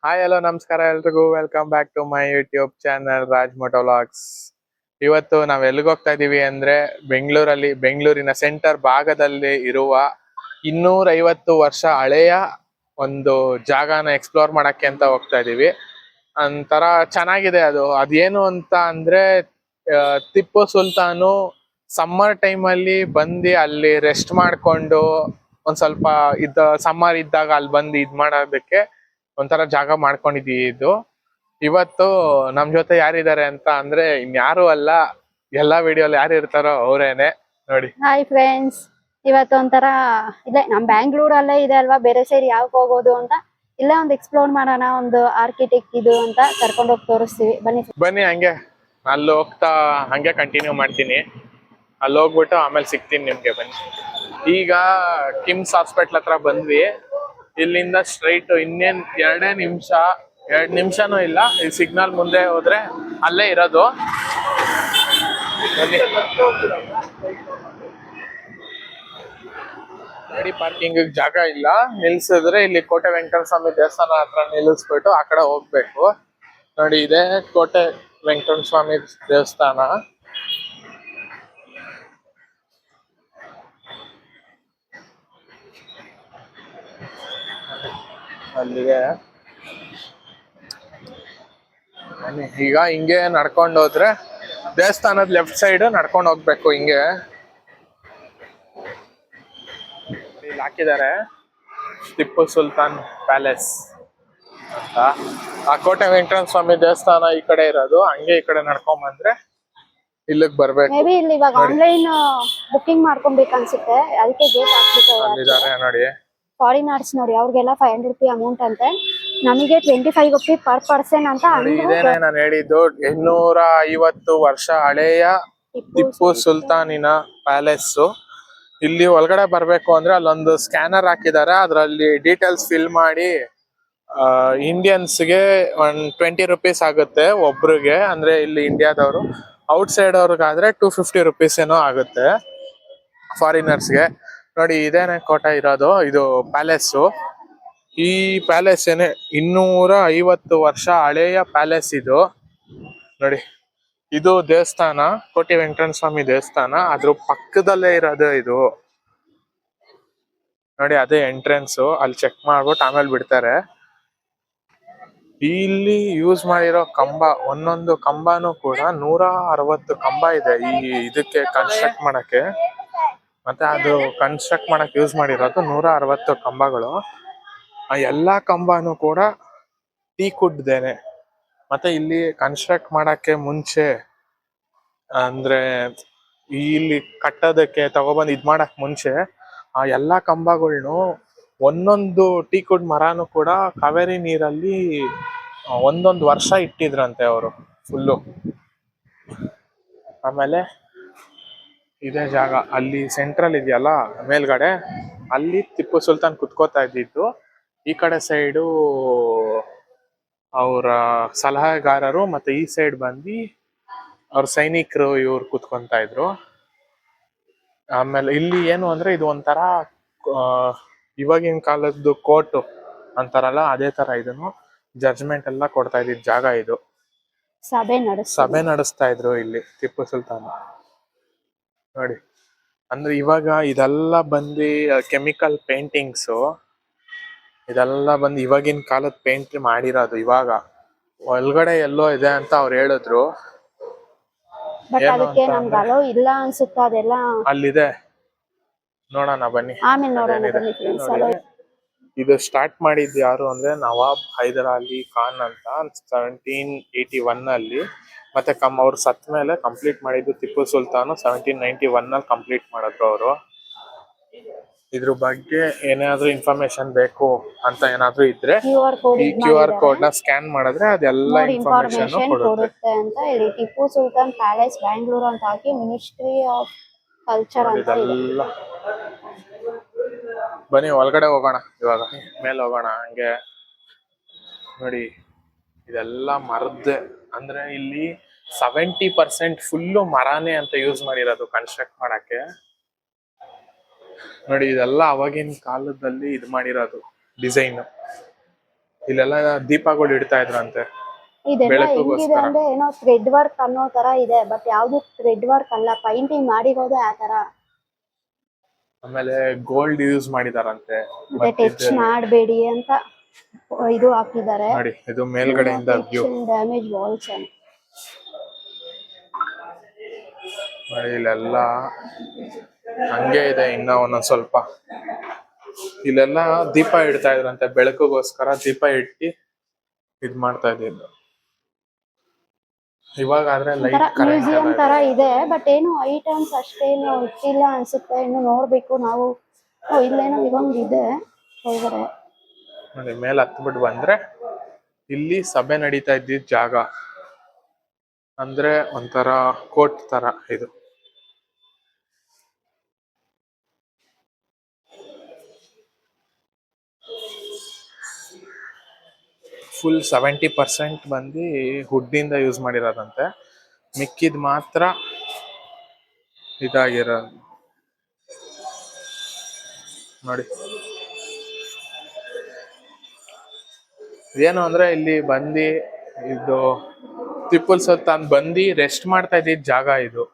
Hi hello ನಮಸ್ಕಾರ ಎಲ್ರಿಗೂ welcome back to my YouTube channel Raj moto vlogs. ಇವತ್ತು ನಾವ್ ಎಲ್ಲಿಗೆ ಹೋಗ್ತಾ ಇದೀವಿ ಅಂದ್ರೆ ಬೆಂಗಳೂರಿನ ಸೆಂಟರ್ ಭಾಗದಲ್ಲಿ ಇರುವ 250 ವರ್ಷ ಹಳೆಯ ಒಂದು ಜಾಗನ ಎಕ್ಸ್ಪ್ಲೋರ್ ಮಾಡಕ್ಕೆ ಅಂತ ಹೋಗ್ತಾ ಇದೀವಿ. ಒಂಥರ ಚೆನ್ನಾಗಿದೆ ಅದೇನು ಅಂತ ಅಂದ್ರೆ ಟಿಪ್ಪು ಸುಲ್ತಾನು ಸಮ್ಮರ್ ಟೈಮಲ್ಲಿ ಬಂದು ಅಲ್ಲಿ ರೆಸ್ಟ್ ಮಾಡ್ಕೊಂಡು ಒಂದ್ ಸ್ವಲ್ಪ ಸಮ್ಮರ್ ಇದ್ದಾಗ ಅಲ್ಲಿ ಬಂದು ಇದ್ ಮಾಡೋದಕ್ಕೆ ಒಂಥರ ಜಾಗ ಮಾಡ್ಕೊಂಡಿದೀವಿ. ಇವತ್ತು ನಮ್ ಜೊತೆ ಯಾರಿದ್ದಾರೆ ಅಂತ ಅಂದ್ರೆ ಇನ್ಯಾರು ಅಲ್ಲ, ಎಲ್ಲಾ ವಿಡಿಯೋಲಿ ಯಾರು ಇರ್ತಾರೋ ಅವರೇನೆ ನೋಡಿ. ಹಾಯ್ ಫ್ರೆಂಡ್ಸ್, ಇವತ್ತು ಒಂಥರ ಇದೆ ನಮ್ ಬ್ಯಾಂಗ್ಳೂರಲ್ಲೇ ಇದೆ ಅಲ್ವಾ, ಬೇರೆ ಸೈಡ್ ಯಾಕೆ ಹೋಗೋದು ಅಂತ ಇಲ್ಲೇ ಒಂದು ಎಕ್ಸ್ಪ್ಲೋರ್ ಮಾಡೋಣ, ಒಂದು ಆರ್ಕಿಟೆಕ್ಟ್ ಇದು ಅಂತ ಕರ್ಕೊಂಡು ಹೋಗಿ ತೋರಿಸ್ತೀವಿ. ಬನ್ನಿ ಹಂಗೆ ಅಲ್ಲಿ ಹೋಗ್ತಾ ಹಂಗೆ ಕಂಟಿನ್ಯೂ ಮಾಡ್ತೀನಿ. ಅಲ್ಲಿ ಹೋಗ್ಬಿಟ್ಟು ಆಮೇಲೆ ಸಿಗ್ತೀನಿ ನಿಮ್ಗೆ. ಬನ್ನಿ. ಈಗ ಕಿಮ್ಸ್ ಹಾಸ್ಪಿಟ್ಲ್ ಹತ್ರ ಬಂದ್ವಿ. ಇಲ್ಲಿಂದ ಸ್ಟ್ರೈಟ್ ಇನ್ನೇನ್ 2 ನಿಮಿಷನೂ ಇಲ್ಲ, ಈ ಸಿಗ್ನಲ್ ಮುಂದೆ ಹೋದ್ರೆ ಅಲ್ಲೇ ಇರೋದು. ಗಾಡಿ ಪಾರ್ಕಿಂಗ್ ಜಾಗ ಇಲ್ಲ, ನಿಲ್ಸಿದ್ರೆ ಇಲ್ಲಿ ಕೋಟೆ ವೆಂಕಟೇಶ್ವರ ಸ್ವಾಮಿ ದೇವಸ್ಥಾನ ಹತ್ರ ನಿಲ್ಲಿಸ್ಬಿಟ್ಟು ಆ ಕಡೆ ಹೋಗ್ಬೇಕು. ನೋಡಿ, ಇದೆ ಕೋಟೆ ವೆಂಕಟೇಶ್ವರ ಸ್ವಾಮಿ ದೇವಸ್ಥಾನ. ಅಲ್ಲಿಗೆ ಈಗ ಹಿಂಗೆ ನಡ್ಕೊಂಡು ಹೋದ್ರೆ ದೇವಸ್ಥಾನದ ಲೆಫ್ಟ್ ಸೈಡ್ ನಡ್ಕೊಂಡು ಹೋಗ್ಬೇಕು. ಹಿಂಗೆ ಇಲ್ಲಿ ಹಾಕಿದ್ದಾರೆ ಟಿಪ್ಪು ಸುಲ್ತಾನ್ ಪ್ಯಾಲೇಸ್ ಅಂತ. ಆ ಕೋಟೆ ವೆಂಕಟೇಶ್ವರ ಸ್ವಾಮಿ ದೇವಸ್ಥಾನ ಈ ಕಡೆ ಇರೋದು. ಹಂಗೆ ಈ ಕಡೆ ನಡ್ಕೊಂಡ್ ಬಂದ್ರೆ ಇಲ್ಲಿಗೆ ಬರ್ಬೇಕು. ಮೇ ಬಿ ಇಲ್ಲಿ ಇವಾಗ ಆನ್ಲೈನ್ ಬುಕಿಂಗ್ ಮಾಡ್ಕೊಬೇಕು ಅನ್ಸುತ್ತೆ, ಅದಕ್ಕೆ ಗೇಟ್ ಹಾಕ್ಬಿಟ್ಟು ನೋಡಿ. ಫಾರಿನರ್ಸ್ ನೋಡಿ, ಅವ್ರಿಗೆಲ್ಲ 500 ರೂಪಾಯಿ ಅಮೌಂಟ್ ಅಂತೆ, ನಮಗೆ 25 ರೂಪಾಯಿ ಪರ್ ಪರ್ಸನ್ ಅಂತ. ಇದೇನೆ ನಾನು ಹೇಳಿದ್ದು, 850 ವರ್ಷ ಹಳೆಯ ಟಿಪ್ಪು ಸುಲ್ತಾನಿನ ಪ್ಯಾಲೇಸ್. ಇಲ್ಲಿ ಒಳಗಡೆ ಬರ್ಬೇಕು ಅಂದ್ರೆ ಅಲ್ಲೊಂದು ಸ್ಕ್ಯಾನರ್ ಹಾಕಿದ್ದಾರೆ, ಅದ್ರಲ್ಲಿ ಡೀಟೇಲ್ಸ್ ಫಿಲ್ ಮಾಡಿ ಇಂಡಿಯನ್ಸ್ಗೆ 20 ರೂಪೀಸ್ ಆಗುತ್ತೆ ಒಬ್ರಿಗೆ, ಅಂದ್ರೆ ಇಲ್ಲಿ ಇಂಡಿಯಾದವರು. ಔಟ್ ಸೈಡ್ ಅವ್ರಿಗಾದ್ರೆ 250 ರೂಪೀಸ್ ಏನೋ ಆಗುತ್ತೆ ಫಾರಿನರ್ಸ್ಗೆ. ನೋಡಿ, ಇದೇನೆ ಕೋಟೆ ಇರೋದು, ಇದು ಪ್ಯಾಲೇಸು. ಈ ಪ್ಯಾಲೇಸ್ ಏನೇ 250 ವರ್ಷ ಹಳೆಯ ಪ್ಯಾಲೇಸ್ ಇದು. ನೋಡಿ, ಇದು ದೇವಸ್ಥಾನ, ಕೋಟೆ ವೆಂಕಟೇಶ್ವರ ಸ್ವಾಮಿ ದೇವಸ್ಥಾನ, ಅದ್ರ ಪಕ್ಕದಲ್ಲೇ ಇರೋದು ಇದು. ನೋಡಿ, ಅದೇ ಎಂಟ್ರೆನ್ಸ್. ಅಲ್ಲಿ ಚೆಕ್ ಮಾಡ್ಬಿಟ್ಟು ಆಮೇಲೆ ಬಿಡ್ತಾರೆ. ಇಲ್ಲಿ ಯೂಸ್ ಮಾಡಿರೋ ಕಂಬ, ಒಂದೊಂದು ಕಂಬನೂ ಕೂಡ 160 ಕಂಬ ಇದೆ ಈ ಇದಕ್ಕೆ ಕನ್ಸ್ಟ್ರಕ್ಟ್ ಮಾಡಕ್ಕೆ. ಮತ್ತೆ ಅದು ಕನ್ಸ್ಟ್ರಕ್ಟ್ ಮಾಡಕ್ ಯೂಸ್ ಮಾಡಿರೋದು 160 ಕಂಬಗಳು. ಆ ಎಲ್ಲಾ ಕಂಬನೂ ಕೂಡ ಟೀಕುಡ್ದೇನೆ. ಮತ್ತೆ ಇಲ್ಲಿ ಕನ್ಸ್ಟ್ರಕ್ಟ್ ಮಾಡಕ್ಕೆ ಮುಂಚೆ, ಅಂದ್ರೆ ಇಲ್ಲಿ ಕಟ್ಟೋದಕ್ಕೆ ತಗೊಬಂದ್ ಇದ್ ಮಾಡಕ್ ಮುಂಚೆ ಆ ಎಲ್ಲಾ ಕಂಬಗಳ್ನು ಒಂದೊಂದು ಟೀಕುಡ್ ಮರನು ಕೂಡ ಕಾವೇರಿ ನೀರಲ್ಲಿ ಒಂದೊಂದು ವರ್ಷ ಇಟ್ಟಿದ್ರಂತೆ ಅವರು ಫುಲ್ಲು. ಆಮೇಲೆ ಇದೇ ಜಾಗ, ಅಲ್ಲಿ ಸೆಂಟ್ರಲ್ ಇದೆಯಲ್ಲ ಮೇಲ್ಗಡೆ, ಅಲ್ಲಿ ಟಿಪ್ಪು ಸುಲ್ತಾನ್ ಕುತ್ಕೋತಾ ಇದ್ದಿದ್ದು. ಈ ಕಡೆ ಸೈಡು ಅವರ ಸಲಹೆಗಾರರು, ಮತ್ತೆ ಈ ಸೈಡ್ ಬಂದು ಅವ್ರ ಸೈನಿಕರು ಇವ್ರು ಕುತ್ಕೊಂತ ಇದ್ರು. ಆಮೇಲೆ ಇಲ್ಲಿ ಏನು ಅಂದ್ರೆ ಇದು ಒಂಥರ ಇವಾಗಿನ ಕಾಲದ್ದು ಕೋರ್ಟ್ ಅಂತಾರಲ್ಲ, ಅದೇ ತರ ಇದನ್ನು ಜಡ್ಜ್ಮೆಂಟ್ ಎಲ್ಲ ಕೊಡ್ತಾ ಇದ್ದಿದ್ ಜಾಗ ಇದು. ಸಭೆ ನಡೆಸ್ತಾ ಇದ್ರು ಇಲ್ಲಿ ಟಿಪ್ಪು ಸುಲ್ತಾನ್. ನೋಡಿ, ಅಂದ್ರೆ ಇವಾಗ ಇದೆಲ್ಲ ಬಂದು ಕೆಮಿಕಲ್ ಪೇಂಟಿಂಗ್ಸ್, ಇದೆಲ್ಲ ಬಂದು ಇವಾಗಿನ ಕಾಲದ ಪೇಂಟ್ ಮಾಡಿರೋದು. ಇವಾಗ ಒಳಗಡೆ ಎಲ್ಲೋ ಇದೆ ಅಂತ ಅವ್ರು ಹೇಳಿದ್ರು. ಇಲ್ಲ ಅನ್ಸುತ್ತೆ, ಅದೆಲ್ಲ ಅಲ್ಲಿದೆ, ನೋಡೋಣ ಬನ್ನಿ. ಇದು ಸ್ಟಾರ್ಟ್ ಮಾಡಿದ್ ಯಾರು ಅಂದ್ರೆ ನವಾಬ್ ಹೈದರ್ ಅಲಿ ಖಾನ್ ಅಂತ 1781 ಅಲ್ಲಿ. ಮತ್ತೆ ಅವ್ರು ಸತ್ ಮೇಲೆ ಕಂಪ್ಲೀಟ್ ಮಾಡಿದ್ದು ಟಿಪ್ಪು ಸುಲ್ತಾನ್ 1791 ಅಲ್ಲಿ ಕಂಪ್ಲೀಟ್ ಮಾಡಿದ್ರು ಅವರು. ಇದ್ರ ಬಗ್ಗೆ ಏನಾದ್ರೂ ಇನ್ಫಾರ್ಮೇಶನ್ ಬೇಕು ಅಂತ ಏನಾದ್ರೂ ಇದ್ರೆ ಈ QR ಕೋಡ್ ನ ಸ್ಕ್ಯಾನ್ ಮಾಡಿದ್ರೆ ಅದೆಲ್ಲ ಇನ್ಫಾರ್ಮೇಶನ್ ಕೊಡುತ್ತೆ ಅಂತ. ಇಲ್ಲಿ ಟಿಪ್ಪು ಸುಲ್ತಾನ್ ಪ್ಯಾಲೇಸ್ ಬ್ಯಾಂಗ್ಳೂರ್ ಅಂತ ಹಾಕಿ ಮಿನಿಸ್ಟ್ರಿ ಆಫ್ ಕಲ್ಚರ್ ಅಂತ ಇದೆ. ಬನ್ನಿ ಒಳಗಡೆ ಹೋಗೋಣ, ಇವಾಗ ಮೇಲೆ ಹೋಗೋಣ. ಹಂಗೆ ನೋಡಿ, ಇದೆಲ್ಲ ಮರದ್ದೆ, ಅಂದ್ರೆ ಇಲ್ಲಿ 70% ಫುಲ್ಲು ಮರಾನೇ ಅಂತ ಯೂಸ್ ಮಾಡಿರೋದು ಕನ್ಸ್ಟ್ರಕ್ಟ್ ಮಾಡಕ್ಕೆ. ನೋಡಿ, ಇದೆಲ್ಲ ಅವಾಗಿನ ಕಾಲದಲ್ಲಿ ಇದು ಮಾಡಿರೋದು ಡಿಸೈನ್. ಇಲ್ಲೆಲ್ಲ ದೀಪಗಳು ಇಡ್ತಾ ಇದ್ರಂತೆ ಇದೆಲ್ಲ ಹೆಂಗಿದೆ ಬೆಳಕಿಗೋಸ್ಕರ. ಅಂದ್ರೆ ಏನೋ ಥ್ರೆಡ್ ವರ್ಕ್ ಅನ್ನೋ ತರ ಇದೆ, ಬಟ್ ಯಾವ್ದು ಥ್ರೆಡ್ ವರ್ಕ್ ಅಲ್ಲ, ಪೈಂಟಿಂಗ್ ಮಾಡಿರೋದೇ ಆ ತರ. ಆಮೇಲೆ ಗೋಲ್ಡ್ ಯೂಸ್ ಮಾಡಿದಾರಂತೆ ಮತ್ತೆ ಟಚ್ ಮಾಡಬೇಡಿ ಅಂತ ಇದು ಹಾಕಿದ್ದಾರೆ. ನೋಡಿ ಇದು ಮೇಲ್ಗಡೆಯಿಂದ ವ್ಯೂ ಡ್ಯಾಮೇಜ್ ವಾಲ್ಸ್ ನೋಡಿ. ಇಲ್ಲೆಲ್ಲ ಹಂಗೆ ಇದೆ ಇನ್ನ ಒಂದೊಂದ್ ಸ್ವಲ್ಪ. ಇಲ್ಲೆಲ್ಲ ದೀಪ ಇಡ್ತಾ ಇದ್ರಂತೆ ಬೆಳಕಿಗೋಸ್ಕರ, ದೀಪ ಇಟ್ಟು ಇದ್ ಮಾಡ್ತಾ ಇದ್ದಿದ್ದು. ಇವಾಗ ಆದ್ರೆ ಲೈಟ್ ಕರೆಂಟ್ ಮ್ಯೂಸಿಯಂ ತರ ಇದೆ, ಬಟ್ ಏನು ಐಟಮ್ಸ್ ಅಷ್ಟೇನು ಇಟ್ಟಿಲ್ಲ ಅನ್ಸುತ್ತೆ, ಇನ್ನು ನೋಡ್ಬೇಕು ನಾವು. ಇಲ್ಲೇನೋ ಇದೊಂದು ಇದೆ ಒಳಗಡೆ. ನೋಡಿ ಮೇಲೆ ಹತ್ಬಿಟ್ಟು ಬಂದ್ರೆ ಇಲ್ಲಿ ಸಭೆ ನಡೀತಾ ಇದ್ದಿದ್ ಜಾಗ, ಅಂದ್ರೆ ಒಂಥರ ಕೋರ್ಟ್ ತರ ಇದು. ಫುಲ್ 70% ಬಂದು ಹುಡ್ಡಿಂದ ಯೂಸ್ ಮಾಡಿರೋದಂತೆ, ಮಿಕ್ಕಿದ್ ಮಾತ್ರ ಇದಾಗಿರೋದು. ನೋಡಿ ಏನು ಅಂದ್ರೆ ಇಲ್ಲಿ ಬಂದು ಇದು ಟಿಪ್ಪು ಸುಲ್ತಾನ್ ಬಂದು ರೆಸ್ಟ್ ಮಾಡ್ತಾ ಇದ್ದಿದ್ ಜಾಗ ಇದು.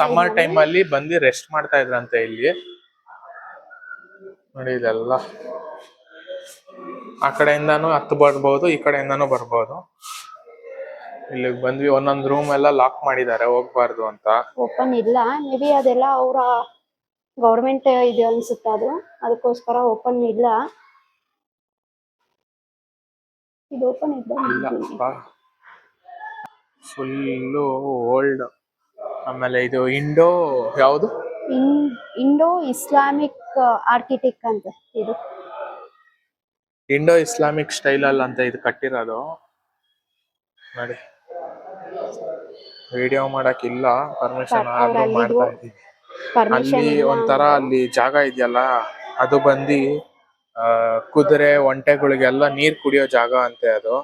ಸಮ್ಮರ್ ಟೈಮ್ ಅಲ್ಲಿ ಬಂದು ರೆಸ್ಟ್ ಮಾಡ್ತಾ ಇದ್ರಂತೆ ಇಲ್ಲಿ. ನೋಡಿ ಇದೆಲ್ಲ ಆ ಕಡೆಯಿಂದಾನು ಹತ್ತು ಬರ್ಬೋದು, ಈ ಕಡೆಯಿಂದಾನು ಬರ್ಬೋದು. ಇಲ್ಲಿಗೆ ಬಂದ್ವಿ, ಒಂದೊಂದ್ ರೂಮ್ ಎಲ್ಲ ಲಾಕ್ ಮಾಡಿದ್ದಾರೆ ಹೋಗ್ಬಾರ್ದು ಅಂತ. ಓಪನ್ ಇಲ್ಲ, ಮೇ ಬಿ ಅದೆಲ್ಲ ಅವರ ಗೌರ್ಮೆಂಟ್ ಇದೆ ಅನ್ಸುತ್ತೆ, ಅದಕ್ಕೋಸ್ಕರ ಓಪನ್ ಇಲ್ಲ. ಇದು ಓಪನ್ ಇಲ್ಲ, ಫುಲ್ಲು ಓಲ್ಡ್. ಆಮೇಲೆ ಇದು ಯಾವುದು ಇಂಡೋ ಇಸ್ಲಾಮಿಕ್ ಆರ್ಕಿಟೆಕ್ಟ್ ಅಂತ, ಇದು ಇಂಡೋ ಇಸ್ಲಾಮಿಕ್ ಸ್ಟೈಲ್ ಅಲ್ಲಿ ಅಂತ ಇದು ಕಟ್ಟಿರೋದು. ನೋಡಿ ವಿಡಿಯೋ ಮಾಡಕ್ಕಿಲ್ಲ ಪರ್ಮಿಷನ್, ಆದ್ರೂ ಮಾಡ್ತಾ ಇದ್ದೀವಿ. ಅಲ್ಲಿ ಒಂಥರ ಅಲ್ಲಿ ಜಾಗ ಇದೆಯಲ್ಲ, ಅದು ಬಂದು ಕುದುರೆ ಒಂಟೆಗಳಿಗೆಲ್ಲ ನೀರ್ ಕುಡಿಯೋ ಜಾಗ ಅಂತೆ ಅದು.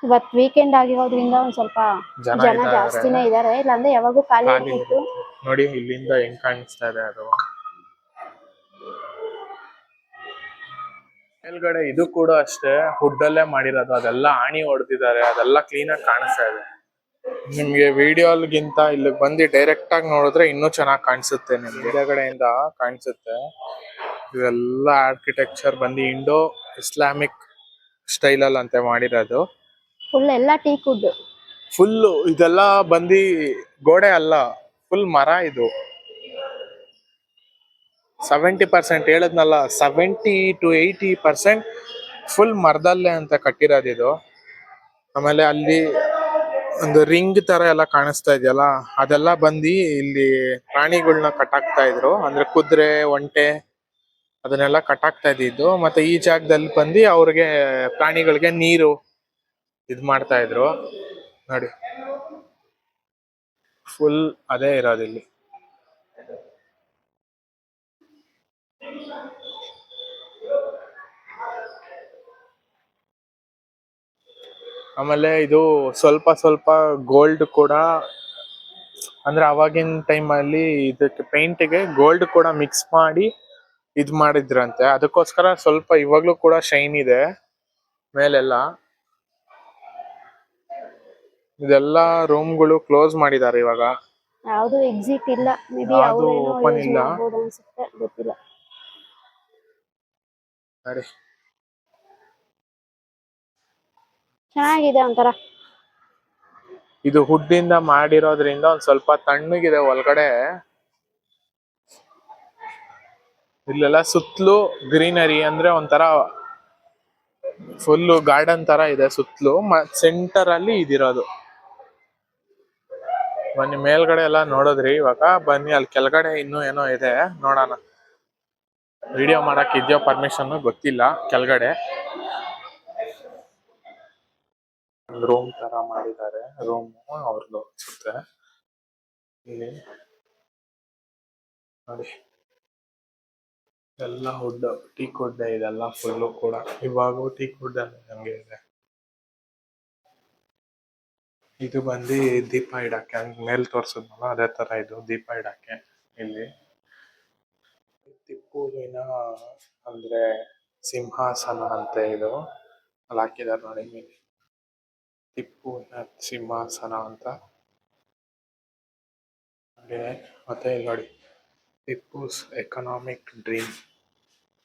ಇವತ್ ವೀಕೆಂಡ್ ಆಗಿರೋದ್ರಿಂದ ಒಂದ್ ಸ್ವಲ್ಪ ಜನ ಜಾಸ್ತಿನೇ ಇದಾರೆ, ಇಲ್ಲಾಂದ್ರೆ ಯಾವಾಗೂ ಖಾಲಿ ಇರ್ತಿತ್ತು. ನೋಡಿ ಇಲ್ಲಿಂದ ಹೆಂಗ್ ಕಾಣಿಸ್ತಾ ಇದೆ ಅದು. ಮೇಲ್ಗಡೆ ಇದು ಕೂಡ ಅಷ್ಟೇ ಹುಡ್ಡಲ್ಲೇ ಮಾಡಿರೋದು, ಅದೆಲ್ಲ ಆಣಿ ಹೊಡೆದಿದ್ದಾರೆ, ಅದೆಲ್ಲ ಕ್ಲೀನ್ ಆಗಿ ಕಾಣಿಸ್ತಾ ಇದೆ. ನಿಮ್ಗೆ ವಿಡಿಯೋಗಿಂತ ಇಲ್ಲಿ ಬಂದು ಡೈರೆಕ್ಟ್ ಆಗಿ ನೋಡಿದ್ರೆ ಇನ್ನೂ ಚೆನ್ನಾಗಿ ಕಾಣಿಸುತ್ತೆ, ನಿಮ್ಗೆ ಹಿಂದೆಗಡೆಯಿಂದ ಕಾಣಿಸುತ್ತೆ. ಇವೆಲ್ಲ ಆರ್ಕಿಟೆಕ್ಚರ್ ಬಂದು ಇಂಡೋ ಇಸ್ಲಾಮಿಕ್ ಸ್ಟೈಲ್ ಅಲ್ಲಿ ಅಂತೆ ಮಾಡಿರೋದು. ಫುಲ್ ಎಲ್ಲ ಟೀಕ್ ವುಡ್, ಫುಲ್ ಇದೆಲ್ಲ ಬಂದು ಗೋಡೆ ಅಲ್ಲ, ಫುಲ್ ಮರ ಇದು. 70% ಹೇಳದ್ನಲ್ಲ, 70 to 80% ಫುಲ್ ಮರದಲ್ಲೇ ಅಂತ ಕಟ್ಟಿರೋದು ಇದು. ಆಮೇಲೆ ಅಲ್ಲಿ ಒಂದು ರಿಂಗ್ ತರ ಎಲ್ಲ ಕಾಣಿಸ್ತಾ ಇದೆಯಲ್ಲ, ಅದೆಲ್ಲ ಬಂದು ಇಲ್ಲಿ ಪ್ರಾಣಿಗಳನ್ನ ಕಟ್ಟಾಕ್ತಾ ಇದ್ರು, ಅಂದ್ರೆ ಕುದುರೆ ಒಂಟೆ ಅದನ್ನೆಲ್ಲ ಕಟ್ಟಾಕ್ತಾ ಇದ್ದಿದ್ದು. ಮತ್ತೆ ಈ ಜಾಗದಲ್ಲಿ ಬಂದು ಅವ್ರಿಗೆ ಪ್ರಾಣಿಗಳಿಗೆ ನೀರು ಇದ್ ಮಾಡ್ತಾ ಇದ್ರು. ನೋಡಿ ಫುಲ್ ಅದೇ ಇರೋದಿಲ್ಲಿ. ಆಮೇಲೆ ಇದು ಸ್ವಲ್ಪ ಸ್ವಲ್ಪ ಗೋಲ್ಡ್ ಕೂಡ, ಅಂದ್ರೆ ಅವಾಗಿನ ಟೈಮ್ ಅಲ್ಲಿ ಇದಕ್ಕೆ ಪೇಂಟ್ಗೆ ಗೋಲ್ಡ್ ಕೂಡ ಮಿಕ್ಸ್ ಮಾಡಿ ಇದ್ ಮಾಡಿದ್ರಂತೆ, ಅದಕ್ಕೋಸ್ಕರ ಸ್ವಲ್ಪ ಇವಾಗ್ಲೂ ಕೂಡ ಶೈನ್ ಇದೆ ಮೇಲೆಲ್ಲ. ಇದೆಲ್ಲ ರೂಮ್ಗಳು ಕ್ಲೋಸ್ ಮಾಡಿದ್ದಾರೆ ಇವಾಗ, ಯಾವ್ದು ಎಕ್ಸಿಟ್ ಇಲ್ಲ, ಮೇ ಬಿ ಯಾವ್ದು ಓಪನ್ ಇಲ್ಲ ಅನ್ಸುತ್ತೆ, ಗೊತ್ತಿಲ್ಲ. ನೋಡಿ ಚೆನ್ನಾಗಿದೆ ಒಂಥರ. ಇದು ಹುಡ್ಡಿಂದ ಮಾಡಿರೋದ್ರಿಂದ ಒಂದ್ ಸ್ವಲ್ಪ ತಣ್ಣಗಿದೆ ಒಳಗಡೆ. ಇಲ್ಲೆಲ್ಲ ಸುತ್ತಲೂ ಗ್ರೀನರಿ, ಅಂದ್ರೆ ಒಂಥರ ಫುಲ್ ಗಾರ್ಡನ್ ತರ ಇದೆ ಸುತ್ತಲೂ, ಸೆಂಟರ್ ಅಲ್ಲಿ ಇದಿರೋದು. ಬನ್ನಿ ಮೇಲ್ಗಡೆ ಎಲ್ಲ ನೋಡಿದ್ರಿ, ಇವಾಗ ಬನ್ನಿ ಅಲ್ಲಿ ಕೆಳಗಡೆ ಇನ್ನೂ ಏನೋ ಇದೆ, ನೋಡೋಣ. ವಿಡಿಯೋ ಮಾಡಕ್ ಇದೆಯೋ ಪರ್ಮಿಷನ್ ಗೊತ್ತಿಲ್ಲ. ಕೆಳಗಡೆ ರೂಮ್ ತರ ಮಾಡಿದ್ದಾರೆ, ರೂಮ್ ಅವ್ರದ್ದು ಅನ್ಸುತ್ತೆ. ಇಲ್ಲಿ ನೋಡಿ ಎಲ್ಲ ವುಡ್, ಟೀಕ್ ವುಡ್ ಇದೆಲ್ಲ ಫುಲ್ಲು ಕೂಡ. ಇವಾಗೂ ಟೀಕ್ ವುಡ್ ಹಂಗೆ ಇದೆ. ಇದು ಬಂದು ದೀಪ ಇಡಕ್ಕೆ, ಹಂಗ್ ಮೇಲ್ ತೋರ್ಸದ್ನಲ್ಲ ಅದೇ ತರ ಇದು ದೀಪ ಇಡಕ್ಕೆ. ಇಲ್ಲಿ ಟಿಪ್ಪುವಿನ ಅಂದ್ರೆ ಸಿಂಹಾಸನ ಅಂತೆ ಇದು. ಅಲ್ಲಿ ಹಾಕಿದಾರೆ ನೋಡಿ ಮೇಲೆ ಟಿಪ್ಪು ಸಿಂಹಾಸನ ಅಂತ ನೋಡಿ. ಮತ್ತೆ ಇಲ್ಲಿ ನೋಡಿ ಟಿಪ್ಪುಸ್ ಎಕನಾಮಿಕ್ ಡ್ರೀಮ್.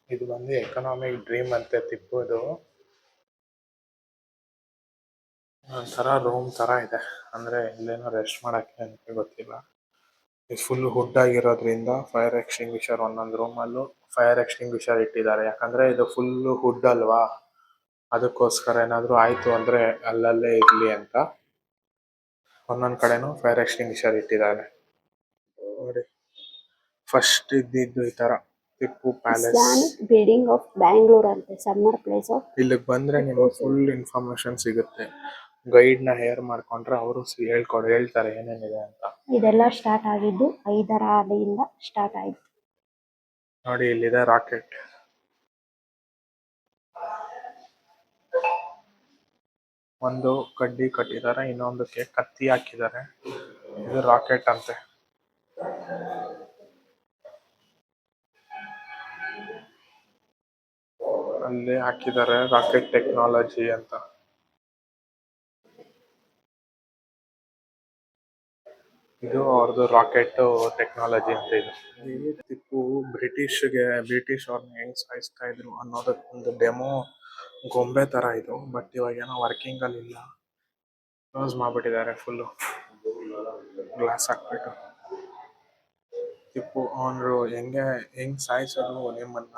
ಇದು ಬಂದು ಎಕನಾಮಿಕ್ ಡ್ರೀಮ್ ಅಂತೆ ಟಿಪ್ಪುದು. ಒಂಥರ ರೂಮ್ ತರ ಇದೆ, ಅಂದ್ರೆ ಇಲ್ಲೇನೋ ರೆಸ್ಟ್ ಮಾಡಕ್ಕೆ ಅಂತ ಗೊತ್ತಿಲ್ಲ. ಇದು ಫುಲ್ ಹುಡ್ ಆಗಿರೋದ್ರಿಂದ ಫೈರ್ ಎಕ್ಸ್ಟಿಂಗ್ವಿಷರ್ ಒಂದೊಂದು ರೂಮ್ ಅಲ್ಲೂ ಫೈರ್ ಎಕ್ಸ್ಟಿಂಗ್ವಿಷರ್ ಇಟ್ಟಿದ್ದಾರೆ. ಯಾಕಂದ್ರೆ ಇದು ಫುಲ್ ಹುಡ್ ಅಲ್ವಾ, ಅದಕ್ಕೋಸ್ಕರ ಏನಾದ್ರು ಆಯ್ತು ಅಂದ್ರೆ ಅಲ್ಲಲ್ಲೇ ಇರ್ಲಿ ಅಂತ ಒಂದೊಂದ್ ಕಡೆನೂ ಫೈರ್ ಎಕ್ಸ್ಟಿಂಗ್ವಿಷರ್ ಇಟ್ಟಿದ್ದಾರೆ ನೋಡಿ. ಫಸ್ಟ್ ಇದ್ದಿದ್ದು ಈ ತರ Tipu palace. Islamic building of Bangalore ಅಂತೆ, ಸಮ್ಮರ್ ಪ್ಲೇಸ್ ಆಫ್. ಇಲ್ಲಿಗೆ ಬಂದ್ರೆ ನಿಮ್ಗೆ ಫುಲ್ ಇನ್ಫಾರ್ಮೇಶನ್ ಸಿಗುತ್ತೆ. ಗೈಡ್ ನ ಹೇರ್ ಮಾಡ್ಕೊಂಡ್ರೆ ಅವರು ಹೇಳ್ತಾರೆ ಏನೇನಿದೆ ಅಂತ. ಇದೆಲ್ಲ ಸ್ಟಾರ್ಟ್ ಆಗಿದ್ದು ಹೈದರಾಲಿಯಿಂದ ಸ್ಟಾರ್ಟ್ ಆಯ್ತು ನೋಡಿ. ಇಲ್ಲಿದೆ ರಾಕೆಟ್. ಒಂದು ಕಡ್ಡಿ ಕಟ್ಟಿದ್ದಾರೆ, ಇನ್ನೊಂದಕ್ಕೆ ಕತ್ತಿ ಹಾಕಿದ್ದಾರೆ. ಇದು ರಾಕೆಟ್ ಅಂತೆ. ಅಲ್ಲಿ ಹಾಕಿದ್ದಾರೆ ರಾಕೆಟ್ ಟೆಕ್ನಾಲಜಿ ಅಂತ. ಇದು ಅವ್ರದ್ದು ರಾಕೆಟ್ ಟೆಕ್ನಾಲಜಿ ಅಂತ ಇದೆ. ಈ ಟಿಪ್ಪು ಬ್ರಿಟಿಷ್ ಅವ್ರನ್ನ ಹೆಂಗ್ ಸಾಯಿಸ್ತಾ ಇದ್ರು ಅನ್ನೋದಕ್ಕೆ ಒಂದು ಡೆಮೋ ಗೊಂಬೆ ತರ ಇದು. ಬಟ್ ಇವಾಗ ಏನೋ ವರ್ಕಿಂಗ್ ಅಲ್ಲಿ ಇಲ್ಲ, ಕ್ಲೋಸ್ ಮಾಡ್ಬಿಟ್ಟಿದ್ದಾರೆ ಫುಲ್ಲು ಗ್ಲಾಸ್ ಹಾಕ್ಬಿಟ್ಟು. ಟಿಪ್ಪು ಅವನು ಹೆಂಗ್ ಸಾಯಿಸೋದು ನಿಮ್ಮನ್ನ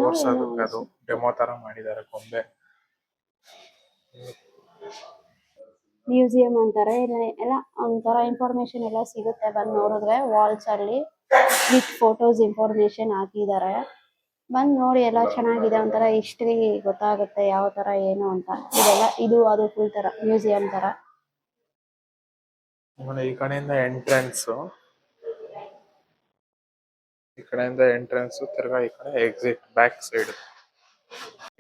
ತೋರ್ಸೋದಕ್ಕೆ ಅದು ಡೆಮೋ ತರ ಮಾಡಿದ್ದಾರೆ ಗೊಂಬೆ. ಮ್ಯೂಸಿಯಂ ಅಂತಾರೆ ಎಲ್ಲ, ಒಂಥರ ಇನ್ಫಾರ್ಮೇಶನ್ ಎಲ್ಲ ಸಿಗುತ್ತೆ. ಬಂದು ನೋಡಿದ್ರೆ ವಾಲ್ಸ್ ಅಲ್ಲಿ ವಿತ್ ಫೋಟೋಸ್ ಇನ್ಫಾರ್ಮೇಶನ್ ಹಾಕಿದ್ದಾರೆ. ಬಂದ್ ನೋಡಿ, ಎಲ್ಲ ಚೆನ್ನಾಗಿದೆ. ಒಂಥರ ಹಿಸ್ಟ್ರಿ ಗೊತ್ತಾಗುತ್ತೆ ಯಾವ ತರ ಏನು ಅಂತ. ಇದೆಲ್ಲ ಇದು ಅದು ಫುಲ್ ತರ ಮ್ಯೂಸಿಯಂ ತರ. ಈ ಕಡೆಯಿಂದ ಎಂಟ್ರೆನ್ಸ್, ತಿರ್ಗಾ ಈ ಕಡೆ ಎಕ್ಸಿಟ್ ಬ್ಯಾಕ್ ಸೈಡ್.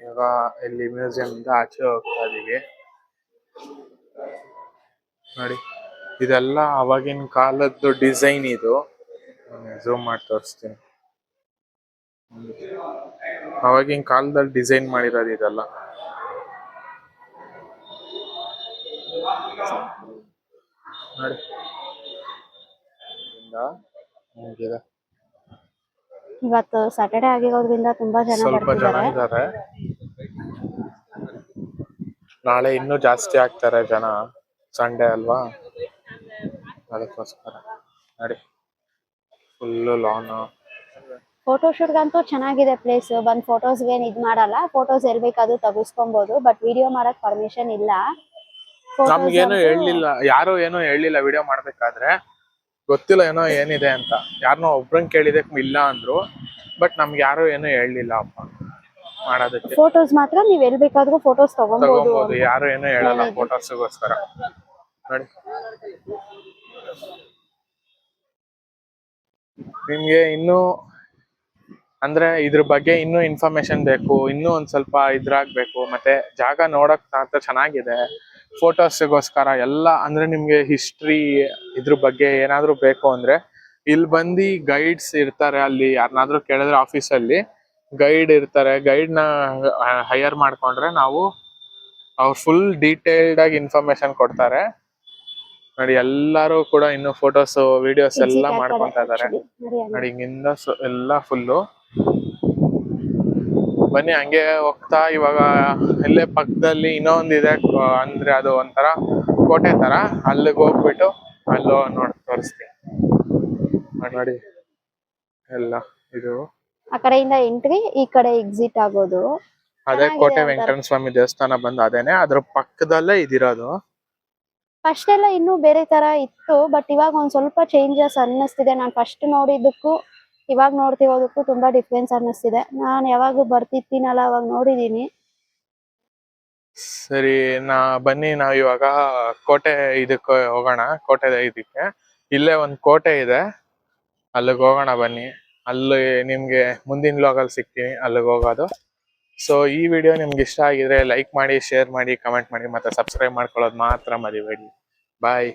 ಇವಾಗ ಇಲ್ಲಿ ಮ್ಯೂಸಿಯಂ ಇಂದ ಆಚೆ ಹೋಗ್ತಾ ಇದೀವಿ ನೋಡಿ. ಇದೆಲ್ಲ ಅವಾಗಿನ ಕಾಲದ್ದು ಡಿಸೈನ್. ಇದು ಝೂಮ್ ಮಾಡಿ ತೋರಿಸ್ತೀನಿ. ಅವಾಗಿನ ಕಾಲದಲ್ಲಿ ಡಿಸೈನ್ ಮಾಡಿರೋದು ಇದೆಲ್ಲ. ನೋಡಿ ಇವತ್ತು ಸಾಟರ್ಡೆ ಆಗಿರೋದ್ರಿಂದ ತುಂಬಾ ಜನ ಸ್ವಲ್ಪ ಜನ ಇದ್ದಾರೆ. ನಾಳೆ ಇನ್ನೂ ಜಾಸ್ತಿ ಆಗ್ತಾರೆ ಜನ, ಸಂಡೇ ಅಲ್ವಾ, ಅದಕ್ಕೋಸ್ಕರ ನೋಡಿ. Full lawn. ಫೋಟೋಶೂಟ್ಗಂತೂ ಚೆನ್ನಾಗಿದೆ ಪ್ಲೇಸ್. ಬಂದ್ ಫೋಟೋಸ್ಗೆ ಏನ್ ಇದ್ ಮಾಡಲ್ಲ, ಫೋಟೋಸ್ ಎಲ್ ಬೇಕಾದ್ರೂ ತೆಗಿಸ್ಕೊಬಹುದು. ಬಟ್ ವಿಡಿಯೋ ಮಾಡಕ್ ಪರ್ಮಿಷನ್ ಇಲ್ಲ. ನಮ್ಗೇನು ಹೇಳಲಿಲ್ಲ, ಯಾರು ಏನೋ ಹೇಳಿಲ್ಲ ವಿಡಿಯೋ ಮಾಡ್ಬೇಕಾದ್ರೆ. ಗೊತ್ತಿಲ್ಲ ಏನೋ ಏನಿದೆ ಅಂತ. ಯಾರನ್ನೋ ಒಬ್ರನ್ನ ಕೇಳಿದಕ್ಕೆ ಇಲ್ಲ ಅಂದ್ರು, ಬಟ್ ನಮ್ಗೆ ಯಾರು ಏನೋ ಹೇಳಲಿಲ್ಲ ಅಪ್ಪ ಮಾಡೋದಕ್ಕೆ. ಫೋಟೋಸ್ ಮಾತ್ರ ನೀವ್ ಎಲ್ ಬೇಕಾದ್ರೂ ಫೋಟೋಸ್ ತಗೊಬಹುದು, ಯಾರು ಏನೋ ಹೇಳಲ್ಲ ಫೋಟೋಸ್ಗೋಸ್ಕರ ನೋಡಿ. ನಿಮ್ಗೆ ಇನ್ನೂ ಅಂದ್ರೆ ಇದ್ರ ಬಗ್ಗೆ ಇನ್ನೂ ಇನ್ಫಾರ್ಮೇಶನ್ ಬೇಕು, ಇನ್ನೂ ಒಂದ್ ಸ್ವಲ್ಪ ಇದ್ರಾಗ್ಬೇಕು, ಮತ್ತೆ ಜಾಗ ನೋಡಕ್ ಮಾತ್ರ ಚೆನ್ನಾಗಿದೆ. ಫೋಟೋಸ್ಗೋಸ್ಕರ ಎಲ್ಲ ಅಂದ್ರೆ ನಿಮ್ಗೆ ಹಿಸ್ಟ್ರಿ ಇದ್ರ ಬಗ್ಗೆ ಏನಾದ್ರು ಬೇಕು ಅಂದ್ರೆ ಇಲ್ಲಿ ಬಂದು ಗೈಡ್ಸ್ ಇರ್ತಾರೆ. ಅಲ್ಲಿ ಯಾರನ್ನಾದ್ರೂ ಕೇಳಿದ್ರೆ ಆಫೀಸಲ್ಲಿ ಗೈಡ್ ಇರ್ತಾರೆ. ಗೈಡ್ ನ ಹೈಯರ್ ಮಾಡ್ಕೊಂಡ್ರೆ ನಾವು ಅವ್ರು ಫುಲ್ ಡೀಟೇಲ್ಡ್ ಆಗಿ ಇನ್ಫಾರ್ಮೇಶನ್ ಕೊಡ್ತಾರೆ ನೋಡಿ. ಎಲ್ಲಾರು ಕೂಡ ಇನ್ನು ಫೋಟೋಸ್ ವಿಡಿಯೋಸ್ ಎಲ್ಲ ಮಾಡ್ಕೊಂತ ಇದಾರೆ ನೋಡಿ. ಹಿಂಗಿಂದ ಎಲ್ಲ ಫುಲ್ಲು. ಬನ್ನಿ ಹಂಗೆ ಹೋಗ್ತಾ. ಇವಾಗ ಇಲ್ಲೇ ಪಕ್ಕದಲ್ಲಿ ಇನ್ನೊಂದಿದೆ, ಅಂದ್ರೆ ಅದು ಒಂಥರ ಕೋಟೆ ತರ. ಅಲ್ಲಿಗೆ ಹೋಗ್ಬಿಟ್ಟು ಅಲ್ಲೋ ತೋರಿಸ್ತೀನಿ ನೋಡಿ. ಎಲ್ಲ ಇದು ಆ ಕಡೆಯಿಂದ ಎಂಟ್ರಿ, ಈ ಕಡೆ ಎಕ್ಸಿಟ್ ಆಗೋದು. ಅದೇ ಕೋಟೆ ವೆಂಕಟರಮಣ ಸ್ವಾಮಿ ದೇವಸ್ಥಾನ ಬಂದು ಅದೇನೆ, ಅದ್ರ ಪಕ್ಕದಲ್ಲೇ ಇದಿರೋದು. ಫಸ್ಟ್ ಎಲ್ಲ ಇನ್ನೂ ಬೇರೆ ತರ ಇತ್ತು, ಬಟ್ ಇವಾಗ ಒಂದ್ ಸ್ವಲ್ಪ ಚೇಂಜಸ್ ಅನ್ನಿಸ್ತಿದೆ. ನಾನ್ ಫಸ್ಟ್ ನೋಡಿದ್ದಕ್ಕೂ ಇವಾಗ ನೋಡ್ತಿರೋದಕ್ಕೂ ತುಂಬಾ ಡಿಫ್ರೆನ್ಸ್ ಅನ್ನಿಸ್ತಿದೆ. ನಾನು ಯಾವಾಗ ಬರ್ತಿರ್ತೀನಲ್ಲ ಅವಾಗ ನೋಡಿದೀನಿ. ಸರಿ, ಬನ್ನಿ ನಾವ್ ಇವಾಗ ಕೋಟೆ ಇದಕ್ಕೆ ಹೋಗೋಣ. ಕೋಟೆ ಇದಕ್ಕೆ ಇಲ್ಲೇ ಒಂದ್ ಕೋಟೆ ಇದೆ, ಅಲ್ಲಿಗೆ ಹೋಗೋಣ ಬನ್ನಿ. ಅಲ್ಲಿ ನಿಮ್ಗೆ ಮುಂದಿನ ವ್ಲಾಗಲ್ಲಿ ಸಿಗ್ತೀನಿ, ಅಲ್ಲಿಗೆ ಹೋಗೋದು. ಸೊ ಈ ವಿಡಿಯೋ ನಿಮ್ಗೆ ಇಷ್ಟ ಆಗಿದ್ರೆ ಲೈಕ್ ಮಾಡಿ, ಶೇರ್ ಮಾಡಿ, ಕಮೆಂಟ್ ಮಾಡಿ, ಮತ್ತೆ ಸಬ್ಸ್ಕ್ರೈಬ್ ಮಾಡ್ಕೊಳ್ಳೋದು ಮಾತ್ರ ಮರಿಬೇಡಿ. ಬಾಯ್.